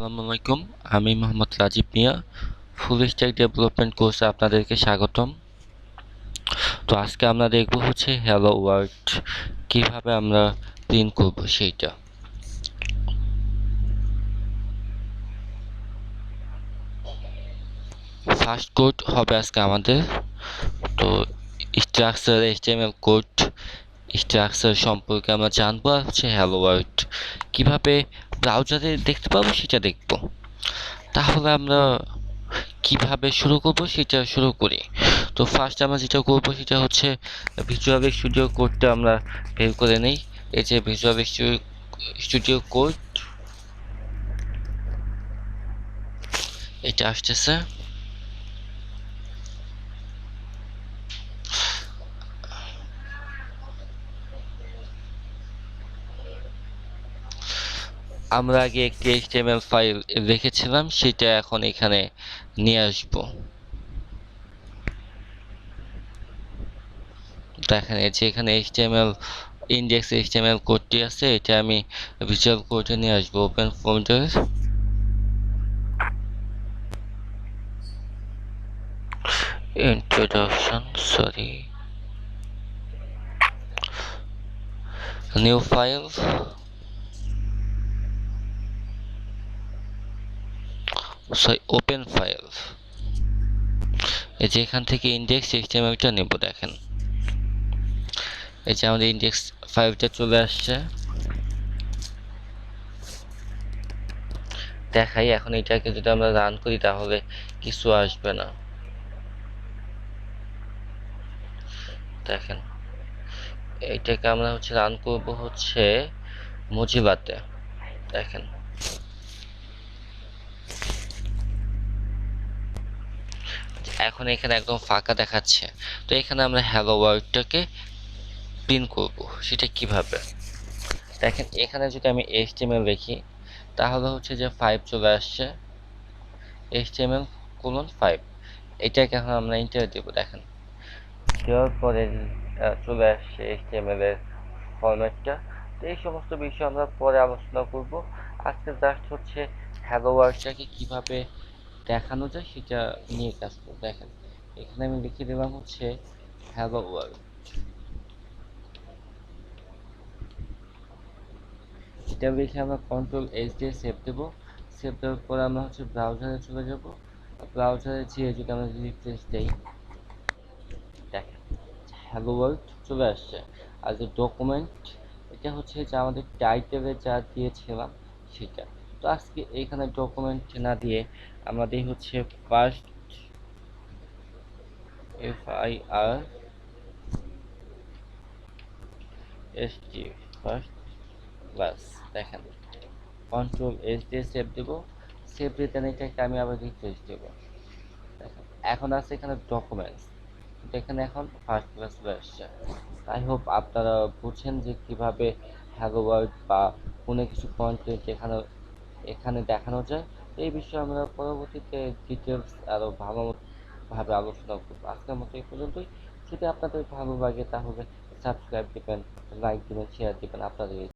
আসসালামু আলাইকুম, আমি মোহাম্মদ রাজীব মিয়া। ফুল স্ট্যাক ডেভেলপমেন্ট কোর্সে আপনাদেরকে স্বাগতম। তো আজকে আমরা দেখব হচ্ছে হ্যালো ওয়ার্ল্ড কিভাবে আমরা প্রিন্ট করব সেইটা। ফার্স্ট কোড হবে আজকে আমাদের। তো স্ট্রাকচার HTML কোড স্ট্রাকচার সম্পর্কে আমরা জানবো, আর হচ্ছে হ্যালো ওয়ার্ল্ড কিভাবে ব্রাউজারে দেখতে পাবো সেটা দেখব। তাহলে আমরা কিভাবে শুরু করব সেটা শুরু করি। তো ফার্স্ট আমরা যেটা করব সেটা হচ্ছে ভিজুয়াল স্টুডিও কোডটা আমরা বের করে নেই। এই যে ভিজুয়াল স্টুডিও কোড, এটা আসতেছে। আমরা আগে একটি HTML ফাইল রেখেছিলাম, সেটা এখন এখানে নিয়ে আসবো। দেখেন এই যে এখানে HTML ইন্ডেক্স HTML কোডটি আছে, এটা আমি ভিজুয়াল কোডে নিয়ে আসবো। Open folder, introduction, new file, open file. এই যে এখান থেকে ইন্ডেক্স HTML-টা নেব। দেখেন এই যে আমাদের ইন্ডেক্স ফাইলটা চলে আসছে। দেখাই এখন এটাকে যদি আমরা রান করি তাহলে কিছু আসবে না। দেখেন এইটাকে আমরা হচ্ছে রান করব হচ্ছে মোজিলাতে। দেখেন এখন এখানে একদম ফাঁকা দেখাচ্ছে। তো এখানে আমরা হ্যালো ওয়ার্ল্ডটাকে প্রিন্ট করব, সেটা কিভাবে দেখেন। এখানে যদি আমি HTML লিখি তাহলে হচ্ছে যে 5 চলে আসছে, HTML:5। এটাকে এখন আমরা এন্টার দেব। দেখেন দেওয়ার পরে চলে আসছে HTML এর ফরম্যাটটা। তো এই সমস্ত বিষয় আমরা পরে আলোচনা করব। আজকে জাস্ট হচ্ছে হ্যালো ওয়ার্ল্ডটাকে কিভাবে দেখানো যায় সেটা নিয়ে কাজ করব। দেখেন এখানে আমি লিখে দিলাম হচ্ছে হ্যালো ওয়ার্ল্ড। এটা লিখে আমরা Ctrl+H দিয়ে সেভ দেব। সেভ দেওয়ার পরে আমরা হচ্ছে ব্রাউজারে চলে যাব। ব্রাউজারে যেয়ে যদি আমরা রিফ্রেশ দেই, দেখেন হ্যালো ওয়ার্ল্ড চলে আসছে। আর যে ডকুমেন্ট, এটা হচ্ছে যে আমাদের টাইটেলে যা দিয়েছিলাম সেটা। তো আজকে এইখানে ডকুমেন্ট না দিয়ে আমরা দিই হচ্ছে ফার্স্ট FIRST ফার্স্ট ক্লাস। দেখেন Ctrl+S দিয়ে সেভ দেব। সেভ দিতে এটাকে আমি আবার রিফ্রেশ দেব। দেখেন এখন আছে এখানে ডকুমেন্টস, এখানে এখন ফার্স্ট ক্লাস চলে আসছে। আই হোপ আপনারা বুঝছেন যে কিভাবে হ্যালো ওয়ার্ল্ড বা কোনো কিছু কন্টেন্ট এখানে দেখানো যায়। এই বিষয়ে আমরা পরবর্তীতে ডিটেলস আরও ভালোভাবে আলোচনা করবো। আজকের মতো এই পর্যন্তই। যদি আপনাদের ভালো লাগে তাহলে সাবস্ক্রাইব দিবেন, লাইক দিবেন, শেয়ার দিবেন আপনাদের